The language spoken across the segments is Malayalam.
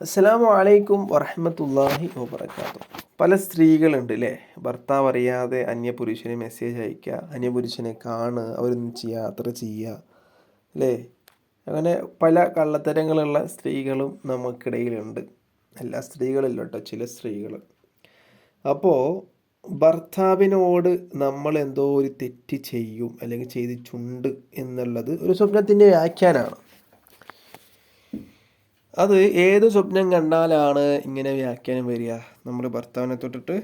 അസ്സലാമു അലൈക്കും വറഹ്മത്തുള്ളാഹി വബറകാതുഹു. പല സ്ത്രീകളുണ്ട് അല്ലേ, ഭർത്താവ് അറിയാതെ അന്യപുരുഷന് മെസ്സേജ് അയക്കുക, അന്യപുരുഷനെ കാണുക, അവരൊന്നിച്ച് യാത്ര ചെയ്യുക അല്ലേ. അങ്ങനെ പല കള്ളത്തരങ്ങളുള്ള സ്ത്രീകളും നമുക്കിടയിലുണ്ട്. എല്ലാ സ്ത്രീകളില്ല കേട്ടോ, ചില സ്ത്രീകൾ. അപ്പോൾ ഭർത്താവിനോട് നമ്മൾ എന്തോ ഒരു തെറ്റ് ചെയ്യും അല്ലെങ്കിൽ ചെയ്തിട്ടുണ്ട് എന്നുള്ളത് ഒരു സ്വപ്നത്തിൻ്റെ വ്യാഖ്യാനമാണ്. അത് ഏത് സ്വപ്നം കണ്ടാലാണ് ഇങ്ങനെ വ്യാഖ്യാനം വരിക? നമ്മൾ ഭർത്താവിനെ തൊട്ടിട്ട്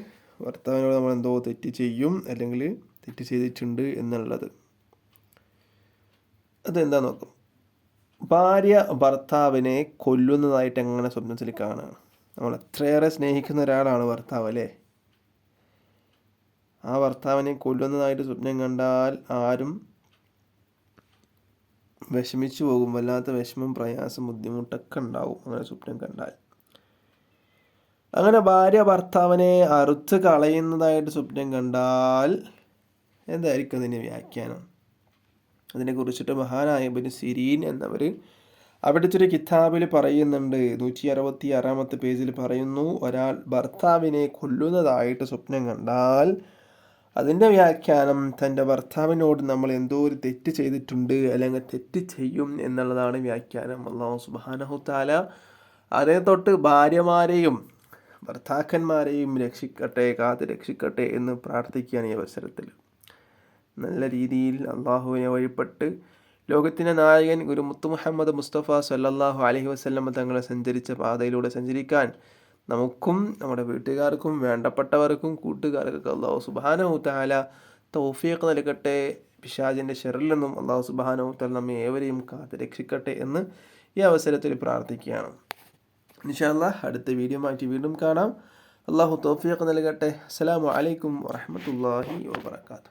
ഭർത്താവിനോട് നമ്മൾ എന്തോ തെറ്റ് ചെയ്യും അല്ലെങ്കിൽ തെറ്റ് ചെയ്തിട്ടുണ്ട് എന്നുള്ളത്. അതെന്താ നോക്കും. ഭാര്യ ഭർത്താവിനെ കൊല്ലുന്നതായിട്ട് എങ്ങനെ സ്വപ്നത്തിൽ കാണുക? നമ്മൾ എത്രയേറെ സ്നേഹിക്കുന്ന ഒരാളാണ് ഭർത്താവ് അല്ലേ. ആ ഭർത്താവിനെ കൊല്ലുന്നതായിട്ട് സ്വപ്നം കണ്ടാൽ ആരും വിഷമിച്ചു പോകും. വല്ലാത്ത വിഷമം, പ്രയാസം, ബുദ്ധിമുട്ടൊക്കെ ഉണ്ടാവും അങ്ങനെ സ്വപ്നം കണ്ടാൽ. അങ്ങനെ ഭാര്യ ഭർത്താവിനെ അറുത്ത് കളയുന്നതായിട്ട് സ്വപ്നം കണ്ടാൽ എന്തായിരിക്കും അതിൻ്റെ വ്യാഖ്യാനം? അതിനെക്കുറിച്ചിട്ട് മഹാനായ ഇബ്നു സിരീൻ എന്നവർ അവിടുത്തെ ഒരു കിതാബിൽ പറയുന്നുണ്ട്. 166-ാമത്തെ പേജിൽ പറയുന്നു, ഒരാൾ ഭർത്താവിനെ കൊല്ലുന്നതായിട്ട് സ്വപ്നം കണ്ടാൽ അതിൻ്റെ വ്യാഖ്യാനം തൻ്റെ ഭർത്താവിനോട് നമ്മൾ എന്തോ ഒരു തെറ്റ് ചെയ്തിട്ടുണ്ട് അല്ലെങ്കിൽ തെറ്റ് ചെയ്യും എന്നുള്ളതാണ് വ്യാഖ്യാനം. അല്ലാഹു സുബ്ഹാനഹു തആല അതേ തൊട്ട് ഭാര്യമാരെയും ഭർത്താക്കന്മാരെയും രക്ഷിക്കട്ടെ, കാത്ത് രക്ഷിക്കട്ടെ എന്ന് പ്രാർത്ഥിക്കുകയാണ് ഈ അവസരത്തിൽ. നല്ല രീതിയിൽ അള്ളാഹുവിനെ വഴിപ്പെട്ട് ലോകത്തിൻ്റെ നായകൻ ഗുരു മുത്തു മുഹമ്മദ് മുസ്തഫ സല്ലല്ലാഹു അലൈഹി വസല്ലം തങ്ങളെ സഞ്ചരിച്ച പാതയിലൂടെ സഞ്ചരിക്കാൻ നമുക്കും നമ്മുടെ വീട്ടുകാർക്കും വേണ്ടപ്പെട്ടവർക്കും കൂട്ടുകാർക്കൊക്കെ അല്ലാഹു സുബ്ഹാനഹു തആല തൗഫീഖ് നൽകട്ടെ. പിശാചിൻ്റെ ശർറിൽ നിന്നും അല്ലാഹു സുബ്ഹാനഹു തആല നമ്മെ ഏവരെയും കാത്ത് രക്ഷിക്കട്ടെ എന്ന് ഈ അവസരത്തിൽ പ്രാർത്ഥിക്കുകയാണ്. ഇൻഷാ അല്ലാഹ് അടുത്ത വീഡിയോ ആയിട്ട് വീണ്ടും കാണാം. അല്ലാഹു തൗഫീഖ് നൽകട്ടെ. അസ്സലാമു അലൈക്കും വറഹ്മത്തുള്ളാഹി വബറകാതുഹു.